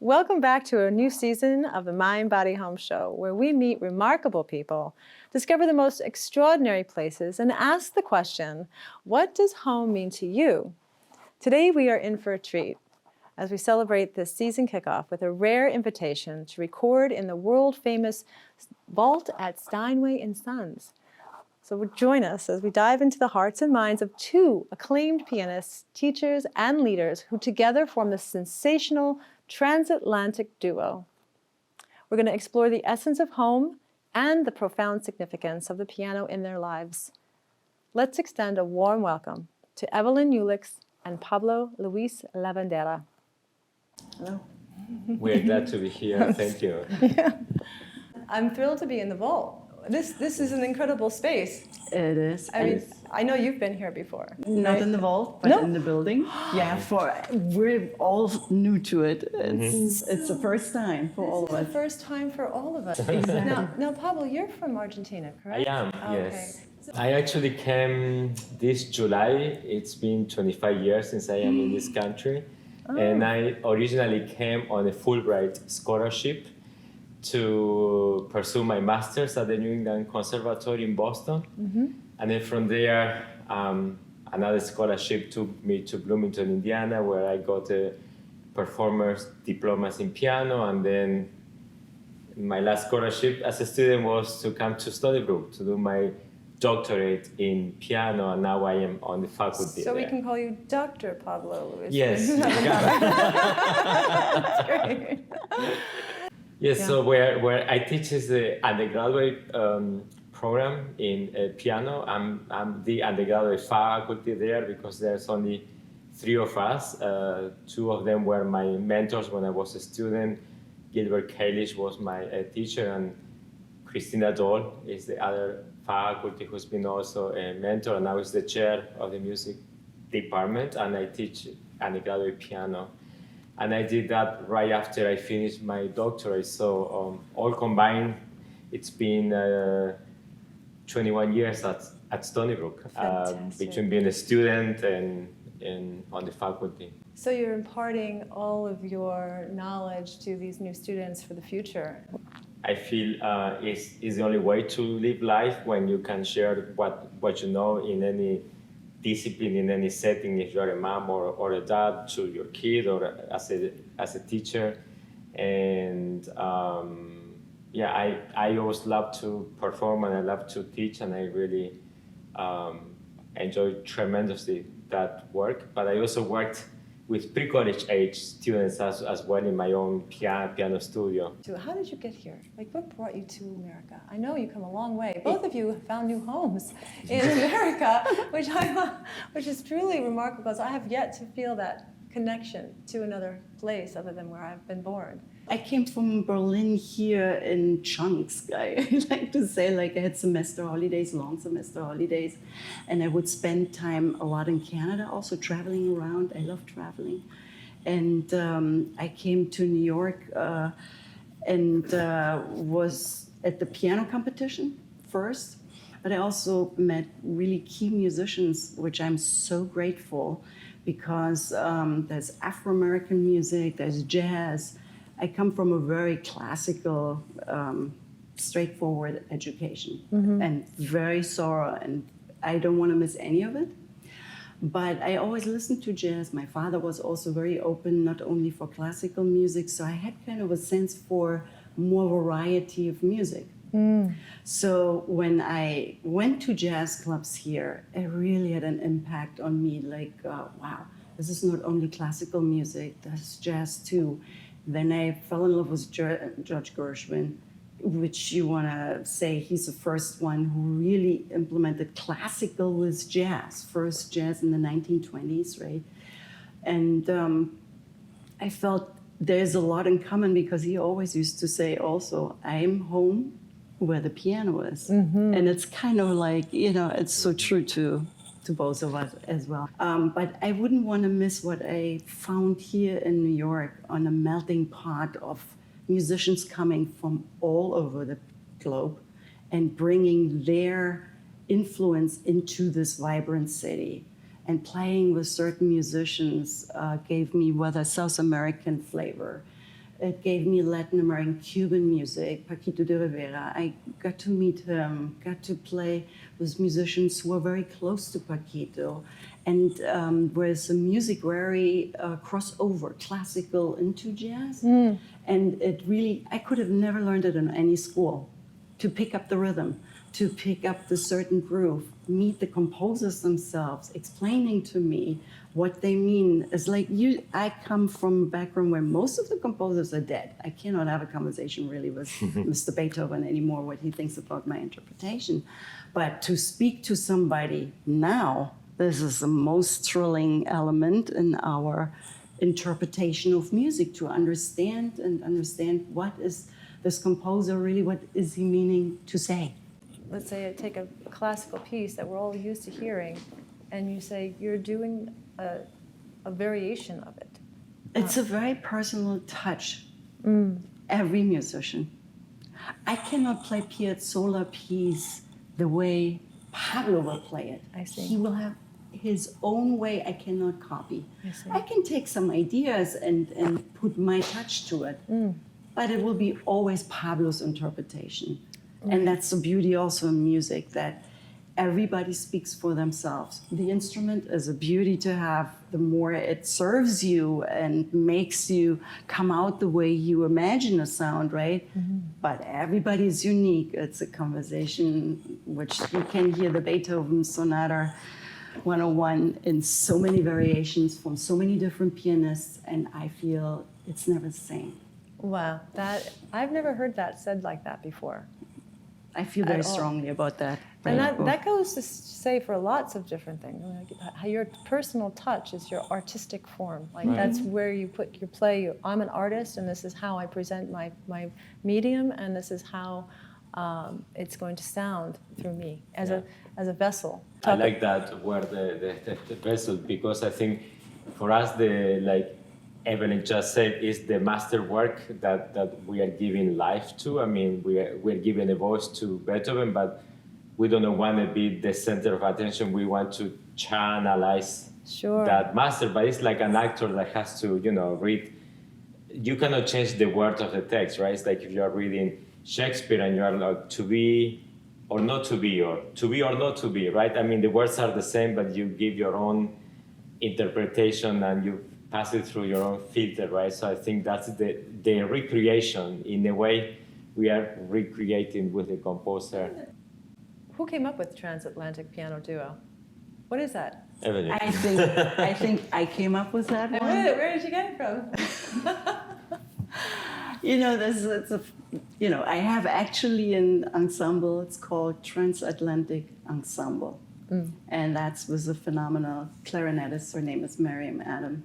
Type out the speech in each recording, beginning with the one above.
Welcome back to a new season of the Mind, Body, Home Show, where we meet remarkable people, discover the most extraordinary places, and ask the question, what does home mean to you? Today we are in for a treat as we celebrate this season kickoff with a rare invitation to record in the world-famous vault at Steinway & Sons. So join us as we dive into the hearts and minds of two acclaimed pianists, teachers, and leaders who together form the sensational transatlantic duo. We're going to explore the essence of home and the profound significance of the piano in their lives. Let's extend a warm welcome to Evelyn Ulex and Pablo Luis Lavendera. Hello. We're glad to be here. Thank you. Yeah. I'm thrilled to be in the vault. This is an incredible space. It is. I mean, I know you've been here before. Not right? in the vault, but in the building. Yeah, we're all new to it. It's the first time for all of us. It's the first time for all of us. Exactly. Now, Pablo, you're from Argentina, correct? I am, Okay. yes. I actually came this July. It's been 25 years since I am in this country. And I originally came on a Fulbright scholarship to pursue my master's at the New England Conservatory in Boston. And then from there, another scholarship took me to Bloomington, Indiana, where I got a performer's diploma in piano. And then my last scholarship as a student was to come to Stony Brook to do my doctorate in piano, and now I am on the faculty. So there. we can call you Dr. Pablo Luis. Yes. That's great. Yes, Yeah. so where I teach is the undergraduate program in piano. I'm the undergraduate faculty there because there's only 3 of us. 2 of them were my mentors when I was a student. Gilbert Kalish was my teacher, and Christina Dole is the other faculty who's been also a mentor, and now is the chair of the music department, and I teach undergraduate piano. And I did that right after I finished my doctorate. So all combined, it's been 21 years at Stony Brook, between being a student and on the faculty. So you're imparting all of your knowledge to these new students for the future. I feel is the only way to live life, when you can share what you know in any discipline, in any setting, if you're a mom or a dad to your kid, or as a teacher. And I always love to perform, and I love to teach, and I really enjoy tremendously that work. But I also worked with pre-college age students as well in my own piano studio. So how did you get here? Like, what brought you to America? I know you come a long way. Both of you have found new homes in America, which is truly remarkable, because I have yet to feel that connection to another place other than where I've been born. I came from Berlin here in chunks. I like to say, like, I had semester holidays, long semester holidays, and I would spend time a lot in Canada, also traveling around. I love traveling. And I came to New York and was at the piano competition first, but I also met really key musicians, which I'm so grateful, because there's Afro-American music, there's jazz. I come from a very classical, straightforward education, and very thorough, and I don't want to miss any of it. But I always listened to jazz. My father was also very open, not only for classical music, so I had kind of a sense for more variety of music. So when I went to jazz clubs here, it really had an impact on me, like, wow, this is not only classical music, there's jazz too. Then I fell in love with George Gershwin, which you want to say he's the first one who really implemented classical with jazz, first jazz in the 1920s, right? And I felt there's a lot in common, because he always used to say also, I'm home where the piano is. And it's kind of like, it's so true to both of us as well. But I wouldn't want to miss what I found here in New York, on a melting pot of musicians coming from all over the globe and bringing their influence into this vibrant city. And playing with certain musicians gave me whether South American flavor, It gave me Latin American, Cuban music, Paquito de Rivera. I got to meet him, got to play with musicians who were very close to Paquito, and was a music very crossover, classical into jazz. And it really, I could have never learned it in any school, to pick up the rhythm, to pick up the certain groove, meet the composers themselves, explaining to me what they mean. It's like I come from a background where most of the composers are dead. I cannot have a conversation really with Mr. Beethoven anymore, what he thinks about my interpretation. But to speak to somebody now, this is the most thrilling element in our interpretation of music, to understand what is this composer really, what is he meaning to say. Let's say I take a classical piece that we're all used to hearing, and you say you're doing a variation of it. It's a very personal touch. Every musician. I cannot play Piazzolla piece the way Pablo will play it. I see. He will have his own way I cannot copy. I see. I can take some ideas and put my touch to it, but it will be always Pablo's interpretation. And that's the beauty also in music, that everybody speaks for themselves. The instrument is a beauty to have. The more it serves you and makes you come out the way you imagine a sound, right? But everybody is unique. It's a conversation which you can hear the Beethoven Sonata 101 in so many variations from so many different pianists, and I feel it's never the same. Wow, that I've never heard that said like that before. I feel very strongly about that. And that goes to say for lots of different things. Like, your personal touch is your artistic form. Like that's where you put your play. I'm an artist, and this is how I present my medium, and this is how it's going to sound through me as a vessel. I like that word, the vessel, because I think for us, like Evelyn just said, is the masterwork that we are giving life to. I mean, we're giving a voice to Beethoven, but we don't want to be the center of attention. We want to channelize that master, but it's like an actor that has to, read. You cannot change the words of the text, right? It's like if you are reading Shakespeare and you are like, to be or not to be, or to be or not to be, right? I mean, the words are the same, but you give your own interpretation and you pass it through your own filter, right? So I think that's the recreation. In a way, we are recreating with the composer. Who came up with transatlantic piano duo? What is that? Evelyn. I think I came up with that one. Where did you get it from? I have actually an ensemble. It's called Transatlantic Ensemble, and that's with a phenomenal clarinetist. Her name is Miriam Adam,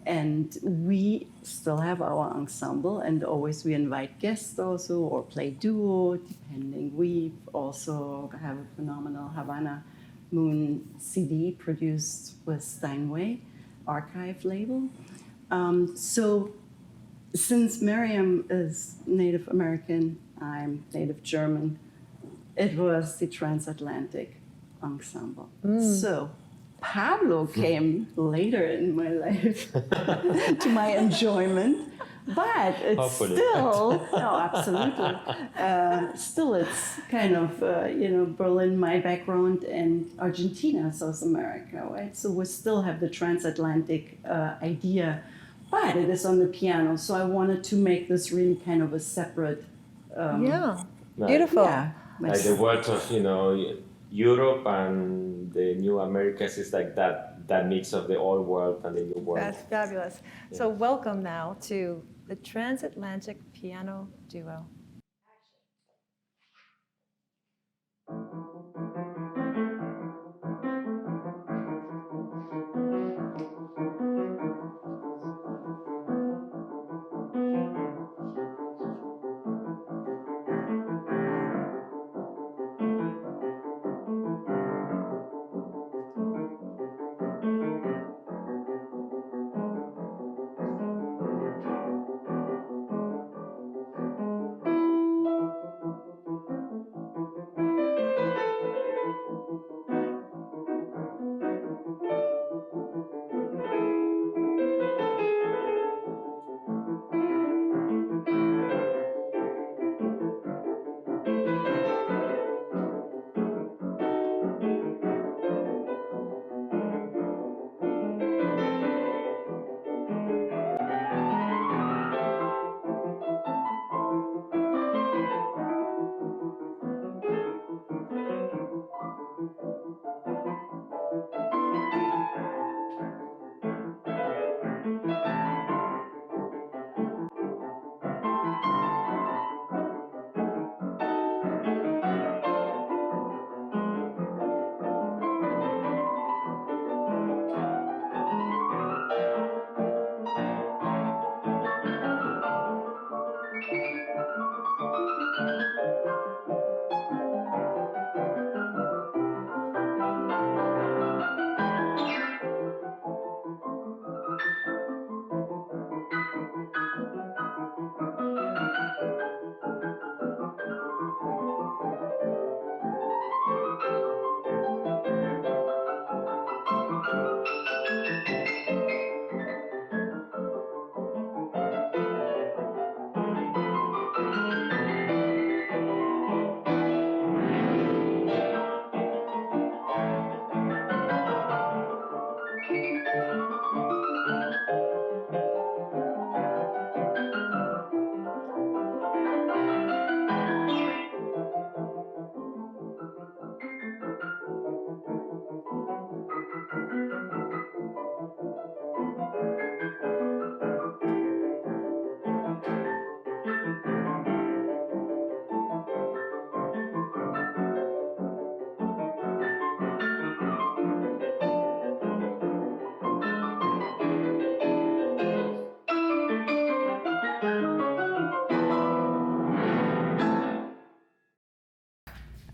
and we still have our ensemble, and always we invite guests also or play duo, depending. We also have a phenomenal Havana Moon CD produced with Steinway Archive label. So since Miriam is Native American, I'm Native German, it was the Transatlantic Ensemble. So Pablo came later in my life to my enjoyment, but it's Hopefully. still, no, absolutely. Still, it's kind of, Berlin, my background, and Argentina, South America, right? So we still have the transatlantic idea, but it is on the piano. So I wanted to make this really kind of a separate. Beautiful. Yeah. Like the words of, Europe and the new Americas is like that mix of the old world and the new world. That's fabulous. So welcome now to the Transatlantic Piano Duo.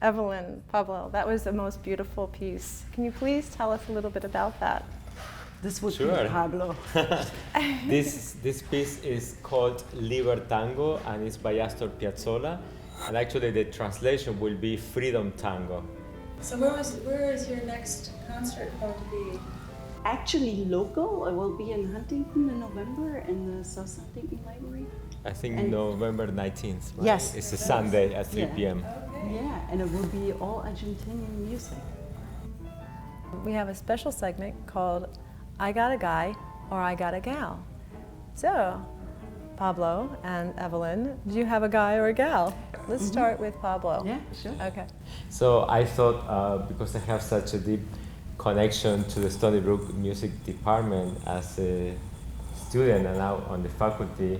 Evelyn, Pablo, that was the most beautiful piece. Can you please tell us a little bit about that? This would Sure. be Pablo. This piece is called Liber Tango and it's by Astor Piazzolla. And actually the translation will be Freedom Tango. So where is your next concert going to be? Actually local. I will be in Huntington in November in the South Huntington Library. I think And- November 19th, right? Yes. It's a Sunday at 3 Yeah. p.m. Yeah, and it will be all Argentinian music. We have a special segment called I Got a Guy or I Got a Gal. So, Pablo and Evelyn, do you have a guy or a gal? Let's start with Pablo. Yeah, sure. Okay. So I thought, because I have such a deep connection to the Stony Brook Music Department as a student and now on the faculty,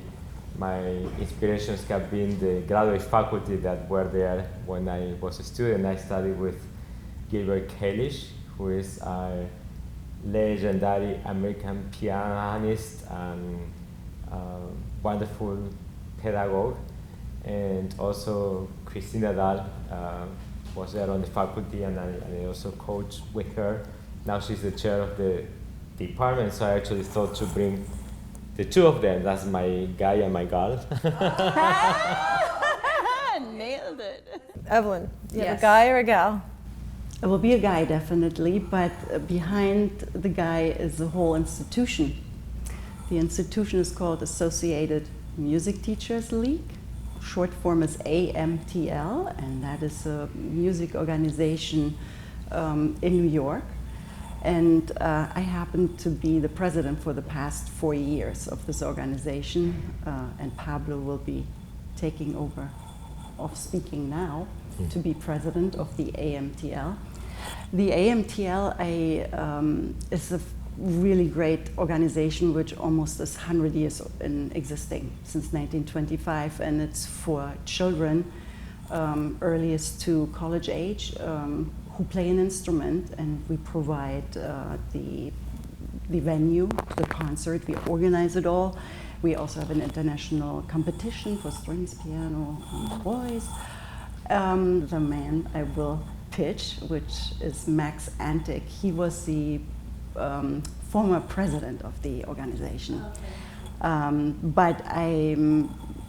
my inspirations have been the graduate faculty that were there when I was a student. I studied with Gilbert Kalish, who is a legendary American pianist and wonderful pedagogue, and also Christina Dahl was there on the faculty, and I also coached with her. Now she's the chair of the department, so I actually thought to bring the two of them. That's my guy and my gal. Nailed it. Evelyn, you have Yes. a guy or a gal? It will be a guy, definitely, but behind the guy is the whole institution. The institution is called Associated Music Teachers League. Short form is AMTL, and that is a music organization in New York. And I happen to be the president for the past 4 years of this organization, and Pablo will be taking over of speaking now to be president of the AMTL. The AMTL is a really great organization which almost is 100 years in existing, since 1925, and it's for children earliest to college age who play an instrument, and we provide the venue, the concert, we organize it all. We also have an international competition for strings, piano, and boys. The man I will pitch, which is Max Antic. He was the former president of the organization. But I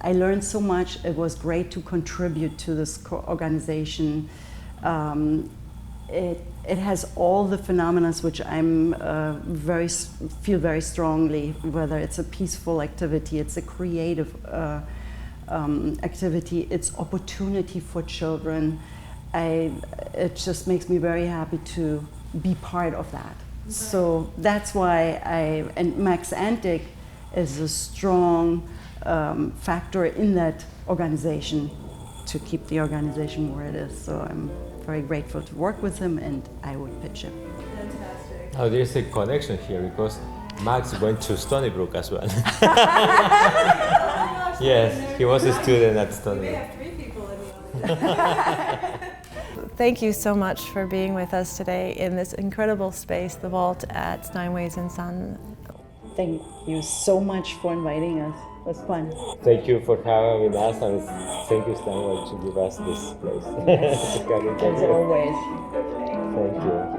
learned so much. It was great to contribute to this organization. It has all the phenomena which I'm feel very strongly, whether it's a peaceful activity, it's a creative activity, it's opportunity for children. It just makes me very happy to be part of that. Okay. So that's why and Max Antic is a strong factor in that organization to keep the organization where it is. So I'm very grateful to work with him, and I would pitch him. Fantastic. Oh, there's a connection here because Max went to Stony Brook as well. Yes, he was a student at Stony Brook. We have 3 people in the audience. Thank you so much for being with us today in this incredible space, the vault at Steinway's in Sun. Thank you so much for inviting us. It was fun. Thank you for having us, and thank you, Steinway, to give us this place. As always. Thank you.